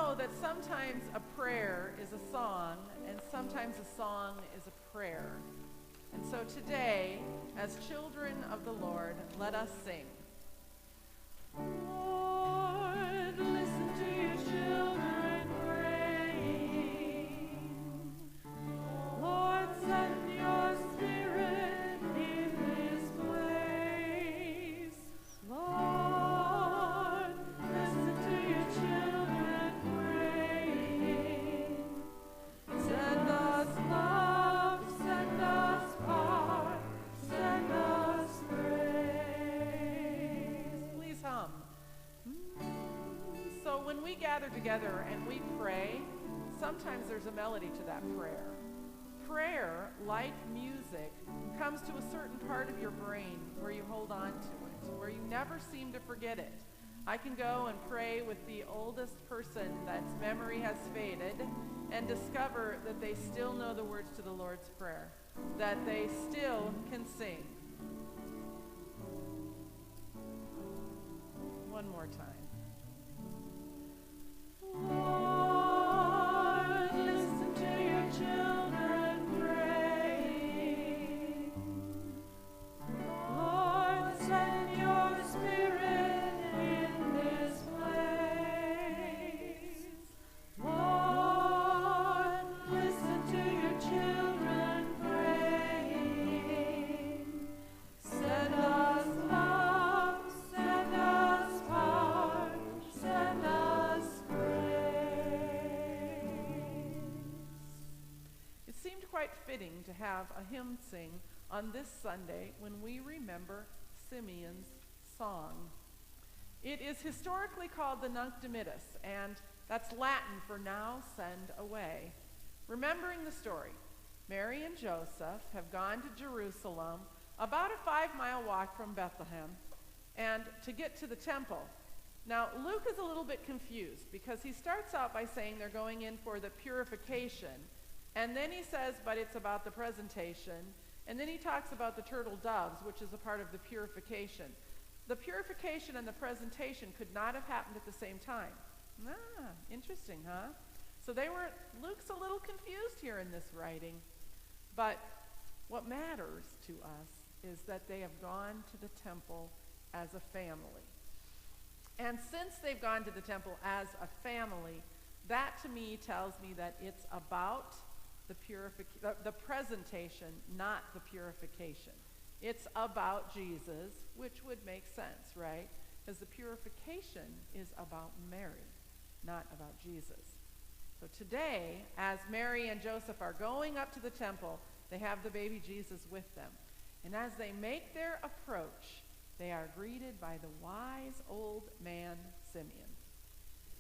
know that sometimes a prayer is a song, and sometimes a song is a prayer. And so today, as children of the Lord, let us sing. Lord, listen to your children praying. Lord, send your spirit in this place. Lord, listen to your children praying. Send us love, send us power, send us praise. Please hum. So when we gather together and we pray, sometimes there's a melody to that prayer. Prayer, like music, comes to a certain part of your brain where you hold on to it, where you never seem to forget it. I can go and pray with the oldest person that's memory has faded and discover that they still know the words to the Lord's Prayer, that they still can sing. One more time. Lord, listen to your children praying. Lord, send your spirit in this place. Lord, listen to your children praying. Send us love, send us power, send us It seemed quite fitting to have a hymn sing on this Sunday when we remember Simeon's song. It is historically called the Nunc Dimittis, and that's Latin for now send away. Remembering the story, Mary and Joseph have gone to Jerusalem, about a 5-mile walk from Bethlehem, and to get to the temple. Now, Luke is a little bit confused because he starts out by saying they're going in for the purification, and then he says, but it's about the presentation, and then he talks about the turtle doves, which is a part of the purification. The purification and the presentation could not have happened at the same time. Interesting, huh? So Luke's a little confused here in this writing, but what matters to us is that they have gone to the temple as a family. And since they've gone to the temple as a family, that to me tells me that it's about the presentation, not the purification. It's about Jesus, which would make sense, right? Because the purification is about Mary, not about Jesus. So today, as Mary and Joseph are going up to the temple, they have the baby Jesus with them. And as they make their approach, they are greeted by the wise old man, Simeon.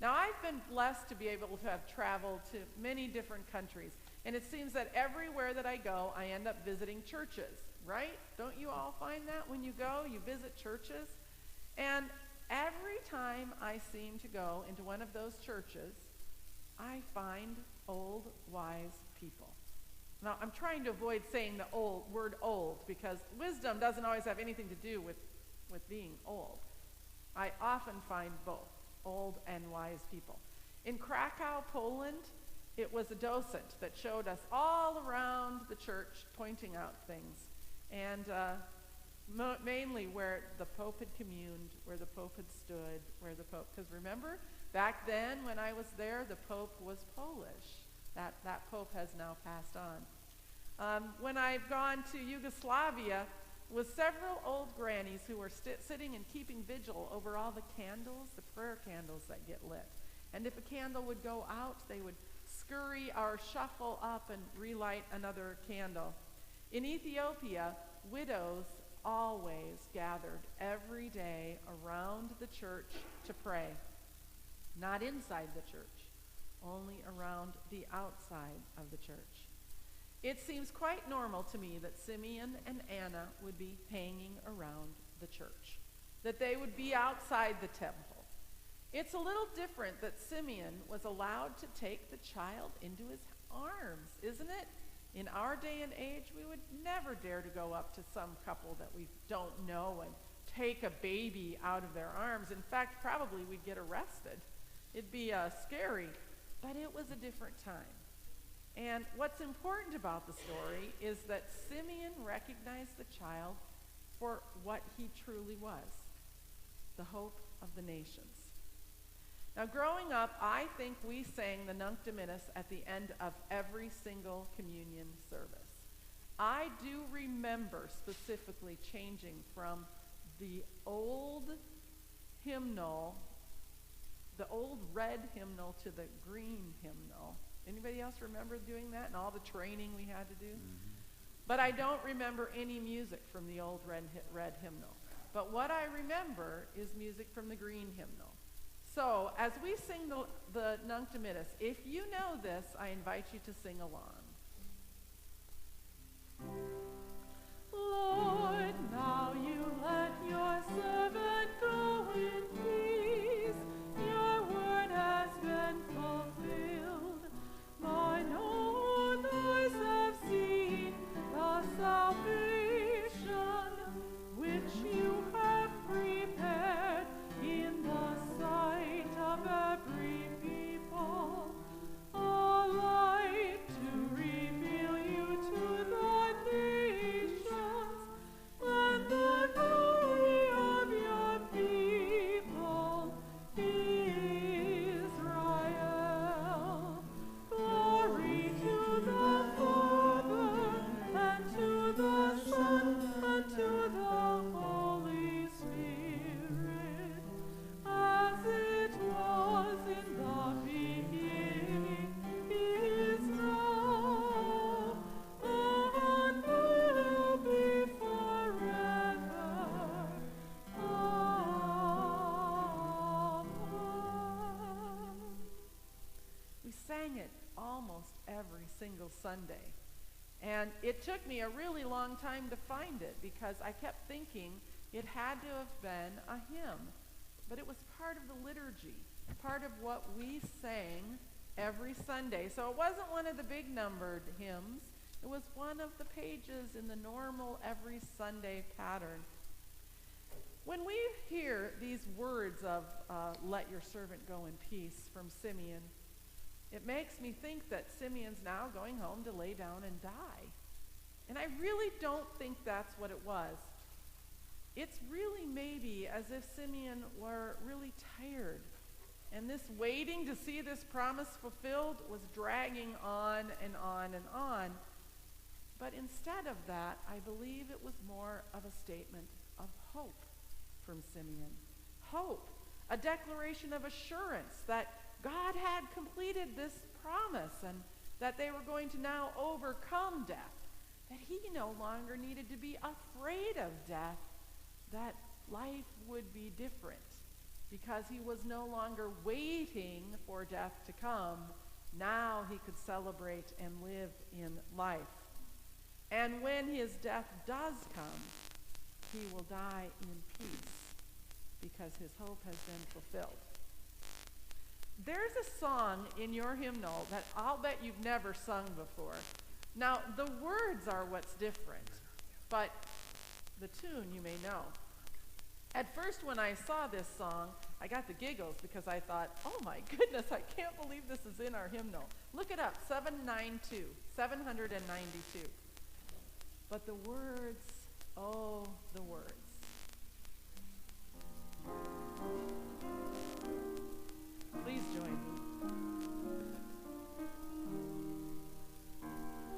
Now, I've been blessed to be able to have traveled to many different countries, and it seems that everywhere that I go, I end up visiting churches, right? Don't you all find that when you go, you visit churches? And every time I seem to go into one of those churches, I find old, wise people. Now, I'm trying to avoid saying the word old, because wisdom doesn't always have anything to do with being old. I often find both old and wise people. In Krakow, Poland, it was a docent that showed us all around the church, pointing out things, and mainly where the Pope had communed, where the Pope had stood, because remember, back then when I was there, the Pope was Polish. That Pope has now passed on. When I've gone to Yugoslavia, with several old grannies who were sitting and keeping vigil over all the candles, the prayer candles that get lit. And if a candle would go out, they would scurry or shuffle up and relight another candle. In Ethiopia, widows always gathered every day around the church to pray. Not inside the church, only around the outside of the church. It seems quite normal to me that Simeon and Anna would be hanging around the church, that they would be outside the temple. It's a little different that Simeon was allowed to take the child into his arms, isn't it? In our day and age, we would never dare to go up to some couple that we don't know and take a baby out of their arms. In fact, probably we'd get arrested. It'd be scary, but it was a different time. And what's important about the story is that Simeon recognized the child for what he truly was, the hope of the nations. Now, growing up, I think we sang the Nunc Dimittis at the end of every single communion service. I do remember specifically changing from the old hymnal, the old red hymnal, to the green hymnal. Anybody else remember doing that and all the training we had to do? Mm-hmm. But I don't remember any music from the old red hymnal. But what I remember is music from the green hymnal. So as we sing the Nunc Dimittis, if you know this, I invite you to sing along. Lord, now you let your servant go in peace. Your word has been fulfilled. Mine own eyes have seen the salvation which you have prepared in the sight of every people, a light to reveal you to the nations, and the glory of your people, Israel. Glory to the Father, and to the Son, and to the Holy Spirit, as it was in the beginning, is now, and will be forever. Amen. We sang it almost every single Sunday. And it took me a really long time to find it because I kept thinking it had to have been a hymn. But it was part of the liturgy, part of what we sang every Sunday. So it wasn't one of the big numbered hymns. It was one of the pages in the normal every Sunday pattern. When we hear these words of let your servant go in peace from Simeon, it makes me think that Simeon's now going home to lay down and die. And I really don't think that's what it was. It's really maybe as if Simeon were really tired. And this waiting to see this promise fulfilled was dragging on and on and on. But instead of that, I believe it was more of a statement of hope from Simeon. Hope, a declaration of assurance that God had completed this promise and that they were going to now overcome death, that he no longer needed to be afraid of death, that life would be different because he was no longer waiting for death to come. Now he could celebrate and live in life. And when his death does come, he will die in peace because his hope has been fulfilled. There's a song in your hymnal that I'll bet you've never sung before. Now, the words are what's different, but the tune you may know. At first, when I saw this song, I got the giggles because I thought, oh my goodness, I can't believe this is in our hymnal. Look it up, 792. But the words, oh, the words. Please join me.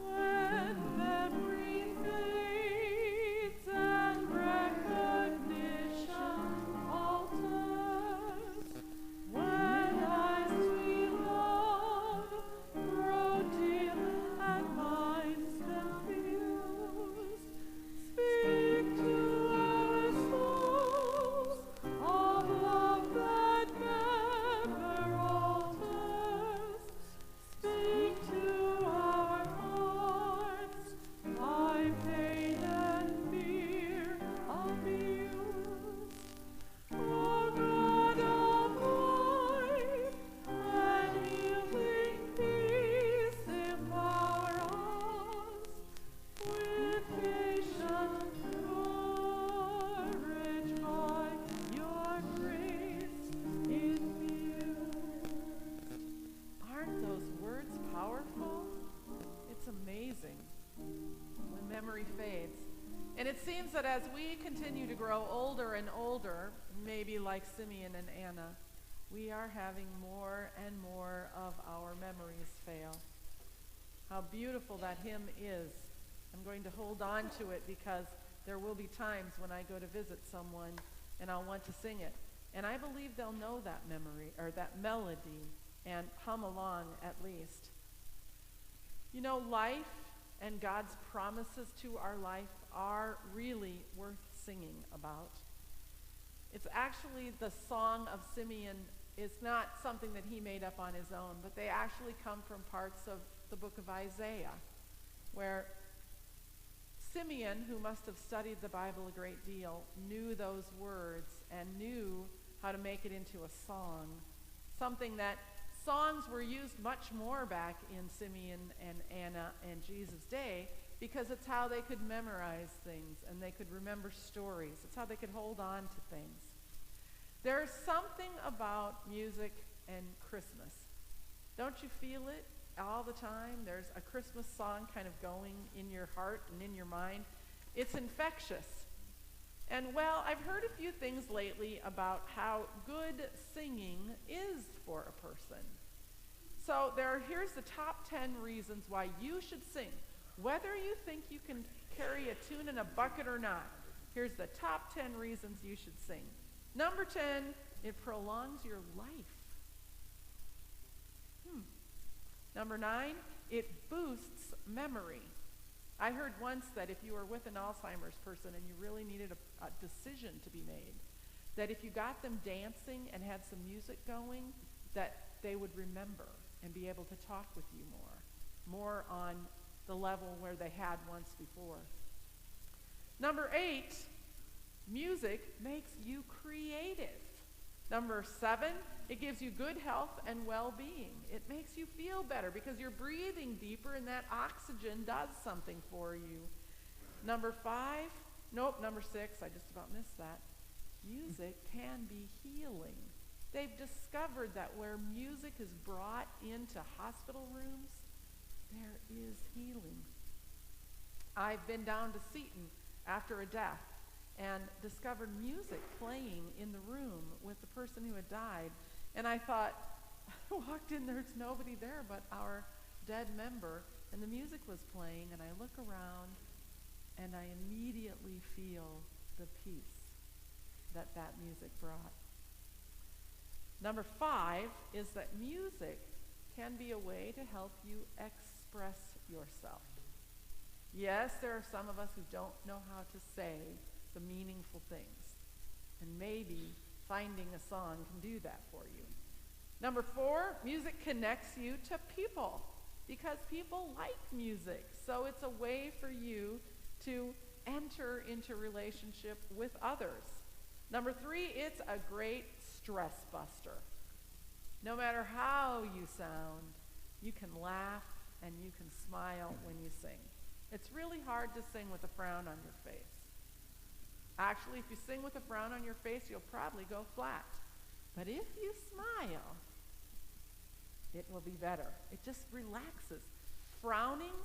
When memory fades and recognition alters, when eyes we love grow dim and minds confused, speak to our souls of as we continue to grow older and older, maybe like Simeon and Anna, we are having more and more of our memories fail. How beautiful that hymn is. I'm going to hold on to it because there will be times when I go to visit someone and I'll want to sing it. And I believe they'll know that memory or that melody and hum along at least. You know, life and God's promises to our life are really worth singing about. It's actually the song of Simeon. It's not something that he made up on his own, but they actually come from parts of the book of Isaiah, where Simeon, who must have studied the Bible a great deal, knew those words and knew how to make it into a song, something that songs were used much more back in Simeon and Anna and Jesus' day, because it's how they could memorize things and they could remember stories. It's how they could hold on to things. There's something about music and Christmas. Don't you feel it all the time? There's a Christmas song kind of going in your heart and in your mind. It's infectious. And well, I've heard a few things lately about how good singing is for a person. So here's the top 10 reasons why you should sing. Whether you think you can carry a tune in a bucket or not, here's the top 10 reasons you should sing. Number 10, it prolongs your life. Number 9, it boosts memory. I heard once that if you were with an Alzheimer's person and you really needed a decision to be made, that if you got them dancing and had some music going, that they would remember and be able to talk with you more on the level where they had once before. Number 8, music makes you creative. Number 7, it gives you good health and well-being. It makes you feel better because you're breathing deeper and that oxygen does something for you. Number 6, I just about missed that. Music can be healing. They've discovered that where music is brought into hospital rooms, there is healing. I've been down to Seton after a death and discovered music playing in the room with the person who had died. And I thought, I walked in, there's nobody there but our dead member, and the music was playing, and I look around, and I immediately feel the peace that music brought. Number 5 is that music can be a way to help you express yourself. Yes, there are some of us who don't know how to say the meaningful things, and maybe finding a song can do that for you. Number 4, music connects you to people because people like music, so it's a way for you to enter into relationship with others. Number 3, it's a great stress buster. No matter how you sound, you can laugh and you can smile when you sing. It's really hard to sing with a frown on your face. Actually, if you sing with a frown on your face, you'll probably go flat. But if you smile, it will be better. It just relaxes. Frowning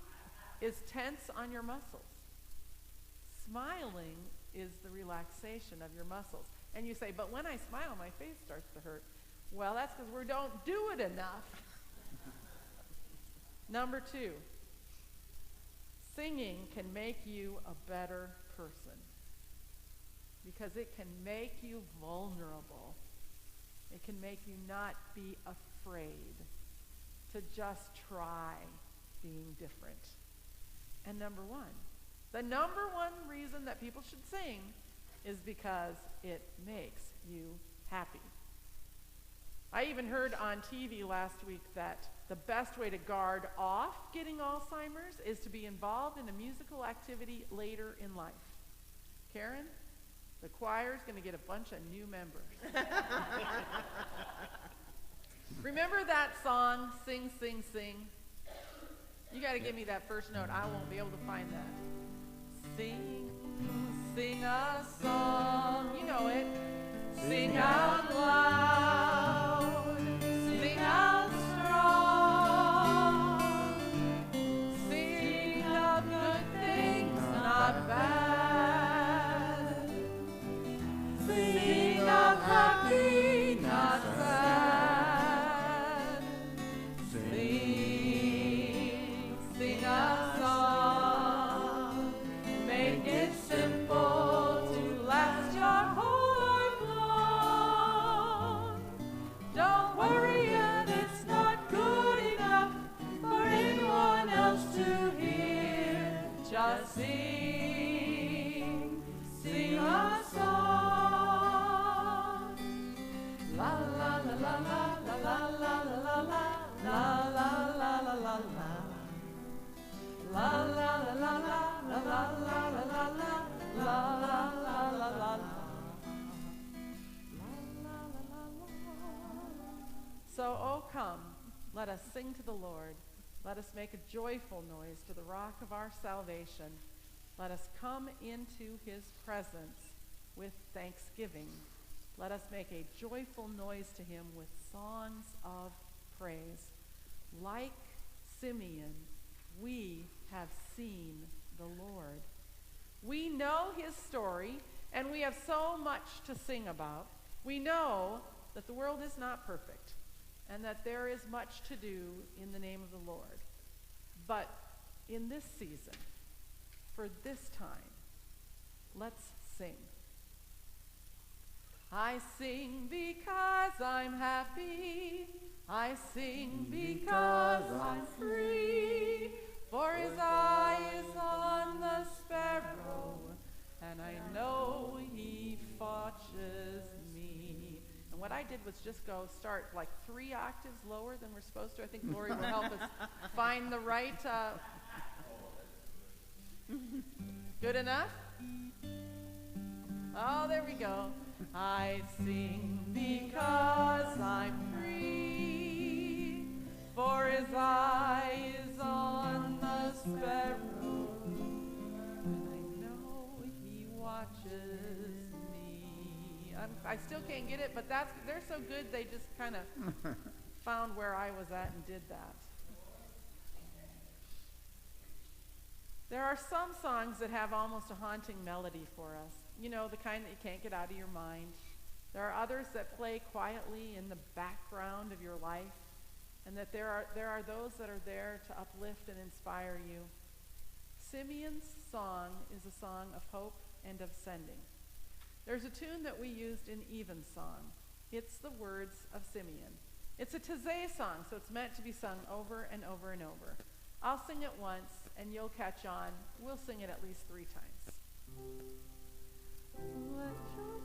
is tense on your muscles. Smiling is the relaxation of your muscles. And you say, but when I smile, my face starts to hurt. Well, that's because we don't do it enough. Number 2, singing can make you a better person because it can make you vulnerable. It can make you not be afraid to just try being different. And number 1, the number 1 reason that people should sing is because it makes you happy. I even heard on TV last week that the best way to guard off getting Alzheimer's is to be involved in a musical activity later in life. Karen, the choir's going to get a bunch of new members. Remember that song, Sing, Sing, Sing? You got to give me that first note. I won't be able to find that. Sing, sing a song. You know it. Sing out loud. Sing out strong. Sing of good things, not bad. La la la la la la la la la la la la la la la. La la la la la la la la la la la la la la la. So, oh come, let us sing to the Lord. Let us make a joyful noise to the rock of our salvation. Let us come into his presence with thanksgiving. Let us make a joyful noise to him with songs of praise. Like Simeon, we have seen the Lord. We know his story, and we have so much to sing about. We know that the world is not perfect, and that there is much to do in the name of the Lord. But in this season, for this time, let's sing. I sing because I'm happy. I sing because I'm free. For his eye is on the sparrow, and I know he watches me. And what I did was just start like 3 octaves lower than we're supposed to. I think Lori will help us find the right. Good enough? Oh, there we go. I sing because I'm free, for his eye is on the sparrow, and I know he watches me. I still can't get it, but they're so good they just kind of found where I was at and did that. There are some songs that have almost a haunting melody for us. You know, the kind that you can't get out of your mind. There are others that play quietly in the background of your life, and that there are those that are there to uplift and inspire you. Simeon's song is a song of hope and of sending. There's a tune that we used in Evensong. It's the words of Simeon. It's a Taizé song, so it's meant to be sung over and over and over. I'll sing it once, and you'll catch on. We'll sing it at least 3 times. Let your